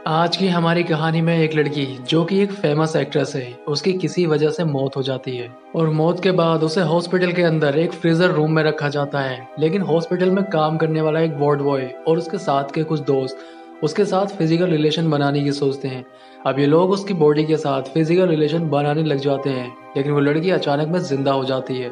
आज की हमारी कहानी में एक लड़की जो कि एक फेमस एक्ट्रेस है, उसकी किसी वजह से मौत हो जाती है और मौत के बाद उसे हॉस्पिटल के अंदर एक फ्रीजर रूम में रखा जाता है। लेकिन हॉस्पिटल में काम करने वाला एक वार्ड बॉय और उसके साथ के कुछ दोस्त उसके साथ फिजिकल रिलेशन बनाने की सोचते हैं। अब ये लोग उसकी बॉडी के साथ फिजिकल रिलेशन बनाने लग जाते हैं, लेकिन वो लड़की अचानक में जिंदा हो जाती है।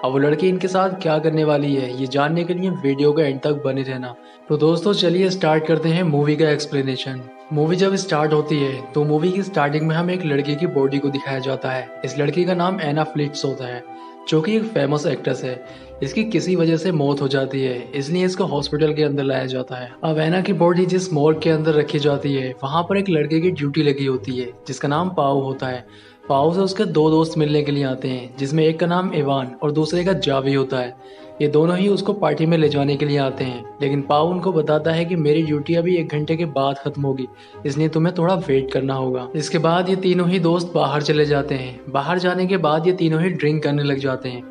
अब वो लड़की इनके साथ क्या करने वाली है, ये जानने के लिए वीडियो के एंड तक बने रहना। तो दोस्तों चलिए स्टार्ट करते हैं मूवी का एक्सप्लेनेशन। मूवी जब स्टार्ट होती है तो मूवी की स्टार्टिंग में हमें एक लड़की की बॉडी को दिखाया जाता है। इस लड़की का नाम एना फ्लिट्स होता है, जो कि एक फेमस एक्ट्रेस है। इसकी किसी वजह से मौत हो जाती है, इसलिए इसको हॉस्पिटल के अंदर लाया जाता है। अब एना की बॉडी जिस मॉर्ग के अंदर रखी जाती है, वहां पर एक लड़के की ड्यूटी लगी होती है जिसका नाम पाओ होता है। पाओ से उसके दो दोस्त मिलने के लिए आते हैं, जिसमें एक का नाम इवान और दूसरे का जावी होता है। ये दोनों ही उसको पार्टी में ले जाने के लिए आते हैं, लेकिन पाओ उनको बताता है कि मेरी ड्यूटी अभी 1 घंटे के बाद खत्म होगी, इसलिए तुम्हें थोड़ा वेट करना होगा। इसके बाद ये तीनों ही दोस्त बाहर चले जाते हैं। बाहर जाने के बाद ये तीनों ही ड्रिंक करने लग जाते हैं।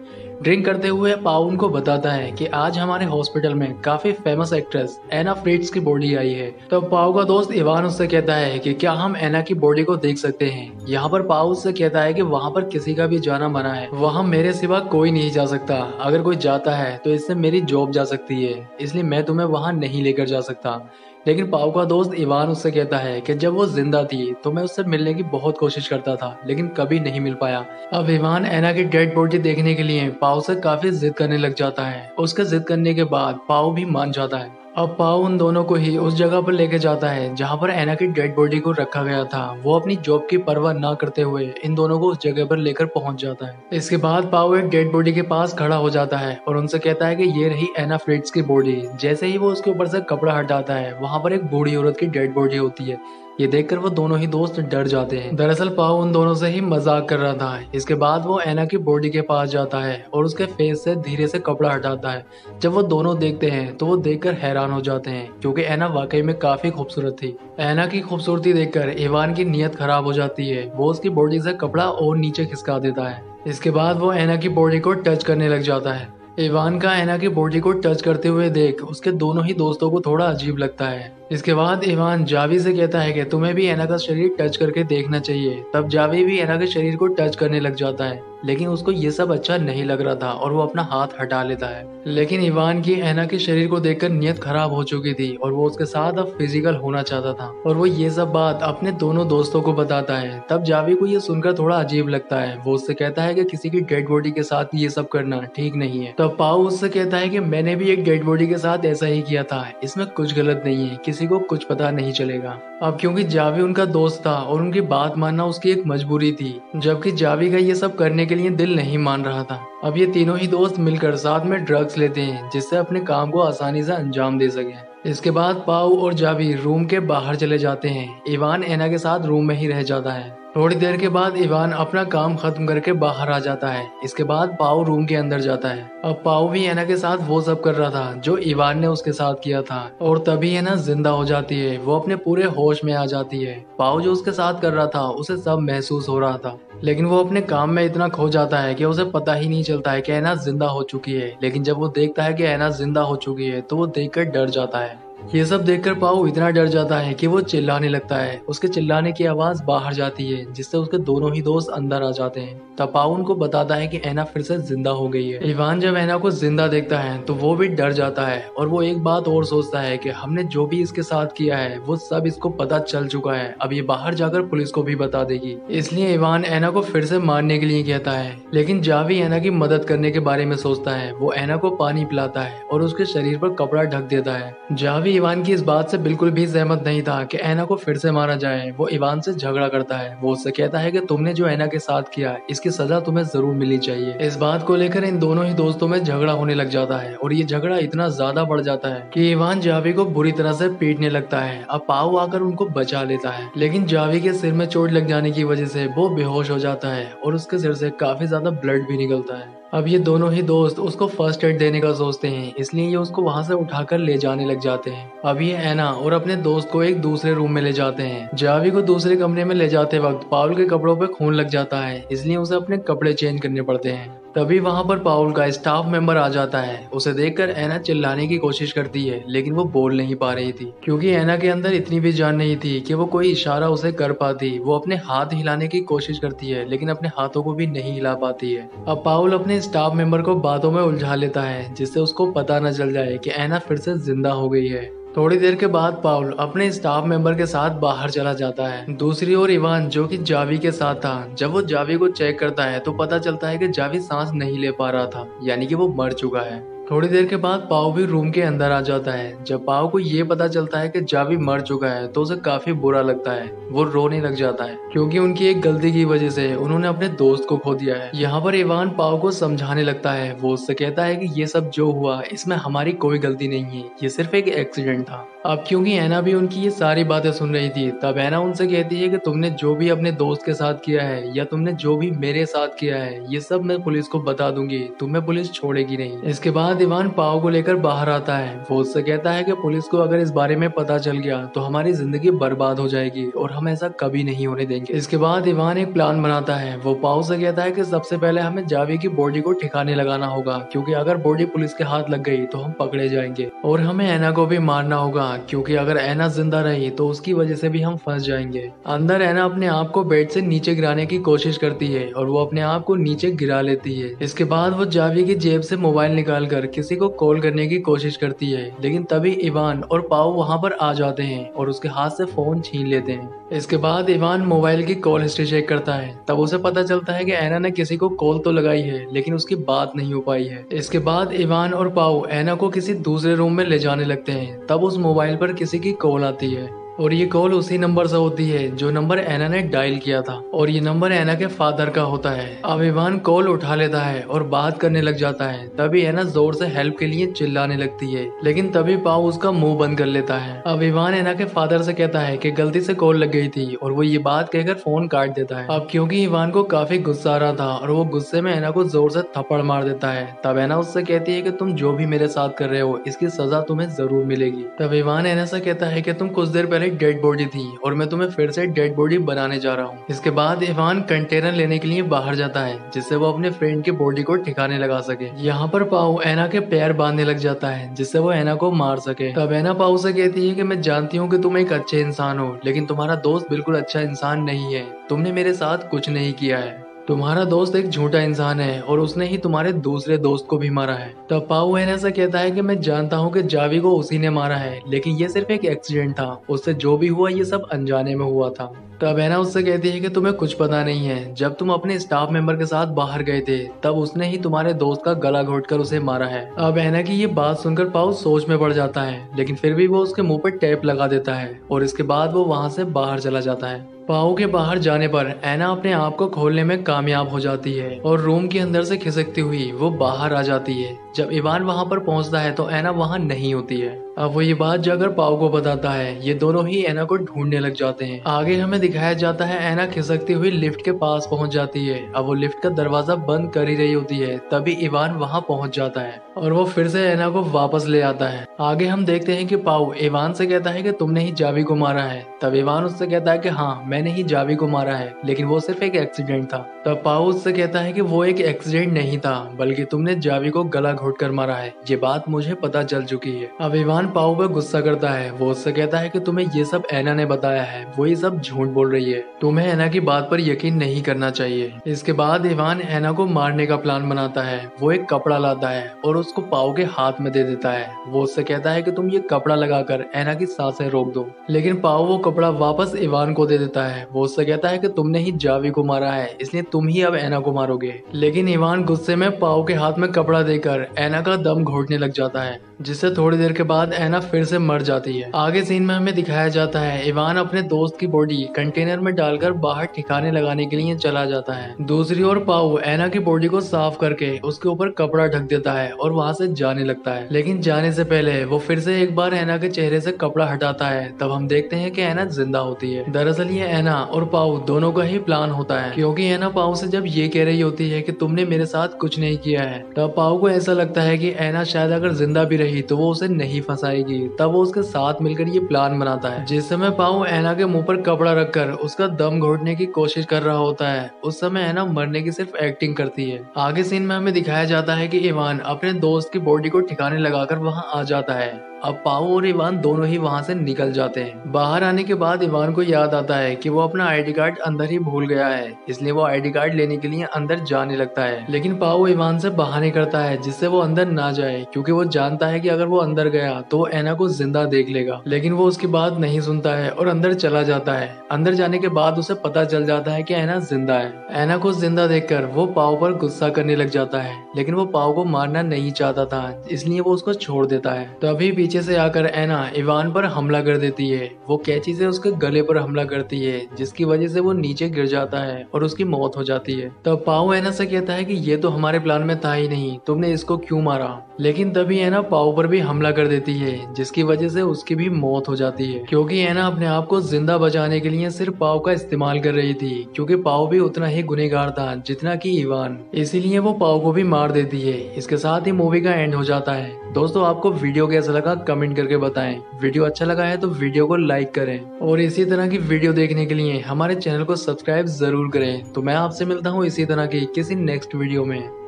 ड्रिंक करते हुए पाओ उनको बताता है कि आज हमारे हॉस्पिटल में काफी फेमस एक्ट्रेस एना फ्रिट्स की बॉडी आई है। तो पाओ का दोस्त इवान उससे कहता है कि क्या हम एना की बॉडी को देख सकते हैं। यहाँ पर पाओ उससे कहता है कि वहाँ पर किसी का भी जाना मना है, वहाँ मेरे सिवा कोई नहीं जा सकता। अगर कोई जाता है तो इससे मेरी जॉब जा सकती है, इसलिए मैं तुम्हें वहाँ नहीं लेकर जा सकता। लेकिन पाओ का दोस्त इवान उससे कहता है कि जब वो जिंदा थी तो मैं उससे मिलने की बहुत कोशिश करता था, लेकिन कभी नहीं मिल पाया। अब इवान एना की डेड बॉडी देखने के लिए पाओ से काफी जिद करने लग जाता है। उसके जिद करने के बाद पाओ भी मान जाता है। अब पाओ उन दोनों को ही उस जगह पर लेके जाता है जहाँ पर एना की डेड बॉडी को रखा गया था। वो अपनी जॉब की परवाह ना करते हुए इन दोनों को उस जगह पर लेकर पहुंच जाता है। इसके बाद पाओ एक डेड बॉडी के पास खड़ा हो जाता है और उनसे कहता है कि ये रही एना फ्रिट्स की बॉडी। जैसे ही वो उसके ऊपर से कपड़ा हटाता है, वहां पर एक बूढ़ी औरत की डेड बॉडी होती है। ये देखकर वो दोनों ही दोस्त डर जाते हैं। दरअसल पाओ उन दोनों से ही मजाक कर रहा था। इसके बाद वो एना की बॉडी के पास जाता है और उसके फेस से धीरे से कपड़ा हटाता है। जब वो दोनों देखते हैं तो वो देखकर हैरान हो जाते हैं, क्योंकि एना वाकई में काफी खूबसूरत थी। एना की खूबसूरती देखकर इवान की नीयत खराब हो जाती है। वो उसकी बॉडी से कपड़ा और नीचे खिसका देता है। इसके बाद वो एना की बॉडी को टच करने लग जाता है। इवान का एना की बॉडी को टच करते हुए देख उसके दोनों ही दोस्तों को थोड़ा अजीब लगता है। इसके बाद इवान जावी से कहता है कि तुम्हें भी एना का शरीर टच करके देखना चाहिए। तब जावी भी एना के शरीर को टच करने लग जाता है, लेकिन उसको ये सब अच्छा नहीं लग रहा था और वो अपना हाथ हटा लेता है। लेकिन इवान की एना के शरीर को देखकर नीयत खराब हो चुकी थी और वो उसके साथ अब फिजिकल होना चाहता था, और वो ये सब बात अपने दोनों दोस्तों को बताता है। तब जावी को ये सुनकर थोड़ा अजीब लगता है। वो उससे कहता है कि किसी की डेड बॉडी के साथ ये सब करना ठीक नहीं है। तब पाओ उससे कहता है कि मैंने भी एक डेड बॉडी के साथ ऐसा ही किया था, इसमें कुछ गलत नहीं है, किसी को कुछ पता नहीं चलेगा। अब क्योंकि जावी उनका दोस्त था और उनकी बात मानना उसकी एक मजबूरी थी, जबकि जावी का ये सब करने के लिए दिल नहीं मान रहा था। अब ये तीनों ही दोस्त मिलकर साथ में ड्रग्स लेते हैं, जिससे अपने काम को आसानी से अंजाम दे सके। इसके बाद पाओ और जावी रूम के बाहर चले जाते हैं। इवान एना के साथ रूम में ही रह जाता है। थोड़ी देर के बाद इवान अपना काम खत्म करके बाहर आ जाता है। इसके बाद पाओ रूम के अंदर जाता है। अब पाओ भी एना के साथ वो सब कर रहा था जो इवान ने उसके साथ किया था, और तभी एना जिंदा हो जाती है। वो अपने पूरे होश में आ जाती है। पाओ जो उसके साथ कर रहा था उसे सब महसूस हो रहा था, लेकिन वो अपने काम में इतना खो जाता है कि उसे पता ही नहीं चलता है कि एना जिंदा हो चुकी है। लेकिन जब वो देखता है कि एना जिंदा हो चुकी है तो वो देखकर डर जाता है। ये सब देखकर पाओ इतना डर जाता है कि वो चिल्लाने लगता है। उसके चिल्लाने की आवाज बाहर जाती है, जिससे उसके दोनों ही दोस्त अंदर आ जाते हैं। तब पाओ उनको बताता है कि एना फिर से जिंदा हो गई है। इवान जब एना को जिंदा देखता है तो वो भी डर जाता है, और वो एक बात और सोचता है कि हमने जो भी इसके साथ किया है वो सब इसको पता चल चुका है। अब ये बाहर जाकर पुलिस को भी बता देगी, इसलिए इवान एना को फिर से मारने के लिए कहता है। लेकिन जावी एना की मदद करने के बारे में सोचता है। वो एना को पानी पिलाता है और उसके शरीर पर कपड़ा ढक देता है। जावी इवान की इस बात से बिल्कुल भी सहमत नहीं था कि एना को फिर से मारा जाए। वो इवान से झगड़ा करता है। वो उससे कहता है कि तुमने जो एना के साथ किया इसकी सजा तुम्हें जरूर मिलनी चाहिए। इस बात को लेकर इन दोनों ही दोस्तों में झगड़ा होने लग जाता है, और ये झगड़ा इतना ज्यादा बढ़ जाता है कि इवान जावी को बुरी तरह से पीटने लगता है। अब पाओ आकर उनको बचा लेता है, लेकिन जावी के सिर में चोट लग जाने की वजह से वो बेहोश हो जाता है और उसके सिर से काफी ज्यादा ब्लड भी निकलता है। अब ये दोनों ही दोस्त उसको फर्स्ट एड देने का सोचते हैं, इसलिए ये उसको वहां से उठाकर ले जाने लग जाते हैं। अब ये एना और अपने दोस्त को एक दूसरे रूम में ले जाते हैं। जावी को दूसरे कमरे में ले जाते वक्त पाउल के कपड़ों पे खून लग जाता है, इसलिए उसे अपने कपड़े चेंज करने पड़ते हैं। तभी वहां पर पाउल का स्टाफ मेंबर आ जाता है। उसे देखकर एना चिल्लाने की कोशिश करती है, लेकिन वो बोल नहीं पा रही थी क्योंकि एना के अंदर इतनी भी जान नहीं थी कि वो कोई इशारा उसे कर पाती। वो अपने हाथ हिलाने की कोशिश करती है, लेकिन अपने हाथों को भी नहीं हिला पाती है। अब पाउल अपने स्टाफ मेंबर को बातों में उलझा लेता है, जिससे उसको पता न चल जाए कि एना फिर से जिंदा हो गई है। थोड़ी देर के बाद पाउल अपने स्टाफ मेंबर के साथ बाहर चला जाता है। दूसरी ओर इवान, जो कि जावी के साथ था, जब वो जावी को चेक करता है तो पता चलता है कि जावी सांस नहीं ले पा रहा था, यानी कि वो मर चुका है। थोड़ी देर के बाद पाव भी रूम के अंदर आ जाता है। जब पाव को ये पता चलता है कि जावी मर चुका है तो उसे काफी बुरा लगता है। वो रोने लग जाता है क्योंकि उनकी एक गलती की वजह से उन्होंने अपने दोस्त को खो दिया है। यहाँ पर इवान पाव को समझाने लगता है। वो उससे कहता है कि ये सब जो हुआ इसमें हमारी कोई गलती नहीं है, ये सिर्फ एक एक्सीडेंट था। अब क्योंकि एना भी उनकी ये सारी बातें सुन रही थी, तब एना उनसे कहती है कि तुमने जो भी अपने दोस्त के साथ किया है या तुमने जो भी मेरे साथ किया है, ये सब मैं पुलिस को बता दूंगी, तुम्हें पुलिस छोड़ेगी नहीं। इसके बाद इवान पाव को लेकर बाहर आता है। वो उससे कहता है कि पुलिस को अगर इस बारे में पता चल गया तो हमारी जिंदगी बर्बाद हो जाएगी और हम ऐसा कभी नहीं होने देंगे। इसके बाद इवान एक प्लान बनाता है। वो पाव से कहता है कि सबसे पहले हमें जावी की बॉडी को ठिकाने लगाना होगा, क्योंकि अगर बॉडी पुलिस के हाथ लग गई तो हम पकड़े जाएंगे, और हमें एना को भी मारना होगा, क्योंकि अगर एना जिंदा रही तो उसकी वजह से भी हम फंस जाएंगे। अंदर एना अपने आप को बेड से नीचे गिराने की कोशिश करती है और वो अपने आप को नीचे गिरा लेती है। इसके बाद वो जावी की जेब से मोबाइल निकालकर किसी को कॉल करने की कोशिश करती है, लेकिन तभी इवान और पाव वहां पर आ जाते हैं और उसके हाथ से फोन छीन लेते हैं। इसके बाद इवान मोबाइल की कॉल हिस्ट्री चेक करता है। तब उसे पता चलता है कि एना ने किसी को कॉल तो लगाई है, लेकिन उसकी बात नहीं हो पाई है। इसके बाद इवान और पाव एना को किसी दूसरे रूम में ले जाने लगते हैं। तब उस मोबाइल पर किसी की कॉल आती है और ये कॉल उसी नंबर से होती है जो नंबर एना ने डायल किया था, और ये नंबर एना के फादर का होता है। अब इवान कॉल उठा लेता है और बात करने लग जाता है। तभी एना जोर से हेल्प के लिए चिल्लाने लगती है, लेकिन तभी पाव उसका मुंह बंद कर लेता है। अब इवान एना के फादर से कहता है कि गलती से कॉल लग गई थी, और वो ये बात कहकर फोन काट देता है। अब क्योंकि इवान को काफी गुस्सा आ रहा था और वो गुस्से में एना को जोर से थप्पड़ मार देता है, तब एना उससे कहती है कि तुम जो भी मेरे साथ कर रहे हो इसकी सजा तुम्हें जरूर मिलेगी। तब इवान एना से कहता है कि तुम कुछ देर पहले डेड बॉडी थी और मैं तुम्हें फिर से डेड बॉडी बनाने जा रहा हूँ। इसके बाद इवान कंटेनर लेने के लिए बाहर जाता है, जिससे वो अपने फ्रेंड की बॉडी को ठिकाने लगा सके। यहाँ पर पाव एना के पैर बांधने लग जाता है, जिससे वो एना को मार सके। तब एना पाव से कहती है कि मैं जानती हूँ कि तुम एक अच्छे इंसान हो, लेकिन तुम्हारा दोस्त बिल्कुल अच्छा इंसान नहीं है। तुमने मेरे साथ कुछ नहीं किया है। तुम्हारा दोस्त एक झूठा इंसान है और उसने ही तुम्हारे दूसरे दोस्त को भी मारा है। तब पाउ एना से कहता है कि मैं जानता हूँ कि जावी को उसी ने मारा है, लेकिन ये सिर्फ एक एक्सीडेंट था। उससे जो भी हुआ ये सब अनजाने में हुआ था। तब एना उससे कहती है कि तुम्हें कुछ पता नहीं है। जब तुम अपने स्टाफ मेंबर के साथ बाहर गए थे तब उसने ही तुम्हारे दोस्त का गला घोटकर उसे मारा है। अब एना की ये बात सुनकर पाउ सोच में पड़ जाता है, लेकिन फिर भी वो उसके मुंह पर टेप लगा देता है और इसके बाद वो वहां से बाहर चला जाता है। पाओ के बाहर जाने पर एना अपने आप को खोलने में कामयाब हो जाती है और रूम के अंदर से खिसकती हुई वो बाहर आ जाती है। जब इवान वहां पर पहुंचता है तो एना वहां नहीं होती है। अब वो ये बात जाकर पाओ को बताता है। ये दोनों ही एना को ढूंढने लग जाते हैं। आगे हमें दिखाया जाता है एना खिसकती हुई लिफ्ट के पास पहुंच जाती है। अब वो लिफ्ट का दरवाजा बंद कर ही रही होती है, तभी इवान वहां पहुंच जाता है और वो फिर से एना को वापस ले आता है। आगे हम देखते हैं कि पाओ इवान से कहता है कि तुमने ही जावी को मारा है। तब इवान उससे कहता है कि हाँ, मैंने ही जावी को मारा है, लेकिन वो सिर्फ एक एक्सीडेंट था। तब पाओ उससे कहता है कि वो एक एक्सीडेंट नहीं था, बल्कि तुमने जावी को गला घोटकर मारा है। ये बात मुझे पता चल चुकी है। अब इवान पाओ पर गुस्सा करता है। वो उससे कहता है कि तुम्हें ये सब एना ने बताया है, वो ये सब झूठ बोल रही है। तुम्हें एना की बात पर यकीन नहीं करना चाहिए। इसके बाद इवान एना को मारने का प्लान बनाता है। वो एक कपड़ा लाता है और उसको पाओ के हाथ में दे देता है। वो उससे कहता है कि तुम ये कपड़ा लगाकर एना की सांसें रोक दो, लेकिन पाओ वो कपड़ा वापस इवान को दे देता है। वो उससे कहता है कि तुमने ही जावी को मारा है, इसलिए तुम ही अब एना को मारोगे। लेकिन इवान गुस्से में पाओ के हाथ में कपड़ा देकर एना का दम घोटने लग जाता है, जिससे थोड़ी देर के बाद एना फिर से मर जाती है। आगे सीन में हमें दिखाया जाता है इवान अपने दोस्त की बॉडी कंटेनर में डालकर बाहर ठिकाने लगाने के लिए चला जाता है। दूसरी ओर पाओ एना की बॉडी को साफ करके उसके ऊपर कपड़ा ढक देता है और वहां से जाने लगता है। लेकिन जाने से पहले वो फिर से एक बार एना के चेहरे से कपड़ा हटाता है। तब हम देखते हैं कि एना जिंदा होती है। दरअसल ये एना और पाओ दोनों का ही प्लान होता है, क्योंकि एना पाओ से जब ये कह रही होती है कि तुमने मेरे साथ कुछ नहीं किया है, तब पाओ को ऐसा लगता है कि एना शायद अगर जिंदा भी रही तो वो उसे नहीं फंसाएगी। तब वो उसके साथ मिलकर ये प्लान बनाता है। जिस समय पाओ ऐना के मुंह पर कपड़ा रखकर उसका दम घोटने की कोशिश कर रहा होता है, उस समय ऐना मरने की सिर्फ एक्टिंग करती है। आगे सीन में हमें दिखाया जाता है कि इवान अपने दोस्त की बॉडी को ठिकाने लगाकर वहां आ जाता है। अब पाओ और इवान दोनों ही वहां से निकल जाते हैं। बाहर आने के बाद इवान को याद आता है कि वो अपना आईडी कार्ड अंदर ही भूल गया है, इसलिए वो आईडी कार्ड लेने के लिए अंदर जाने लगता है। लेकिन पाओ इवान से बहाने करता है जिससे वो अंदर ना जाए, क्योंकि वो जानता है कि अगर वो अंदर गया तो वो ऐना को जिंदा देख लेगा। लेकिन वो उसकी बात नहीं सुनता है और अंदर चला जाता है। अंदर जाने के बाद उसे पता चल जाता है कि ऐना जिंदा है। ऐना को जिंदा देखकर वो पाओ पर गुस्सा करने लग जाता है, लेकिन वो पाओ को मारना नहीं चाहता था, इसलिए वो उसको छोड़ देता है। तभी पीछे से आकर ऐना इवान पर हमला कर देती है। वो कैंची से उसके गले पर हमला करती है, जिसकी वजह से वो नीचे गिर जाता है और उसकी मौत हो जाती है। तब पाओ ऐना से कहता है कि ये तो हमारे प्लान में था ही नहीं, तुमने इसको क्यों मारा। लेकिन तभी ऐना पाओ पर भी हमला कर देती है, जिसकी वजह से उसकी भी मौत हो जाती है, क्योंकि ऐना अपने आप को जिंदा बचाने के लिए सिर्फ पाओ का इस्तेमाल कर रही थी, क्योंकि पाओ भी उतना ही गुनहगार था जितना कि इवान, इसीलिए वो पाओ को भी मार देती है। इसके साथ ही मूवी का एंड हो जाता है। दोस्तों, आपको वीडियो कैसा लगा कमेंट करके बताएं। वीडियो अच्छा लगा है तो वीडियो को लाइक करें और इसी तरह की वीडियो देखने के लिए हमारे चैनल को सब्सक्राइब जरूर करें। तो मैं आपसे मिलता हूँ इसी तरह की किसी नेक्स्ट वीडियो में।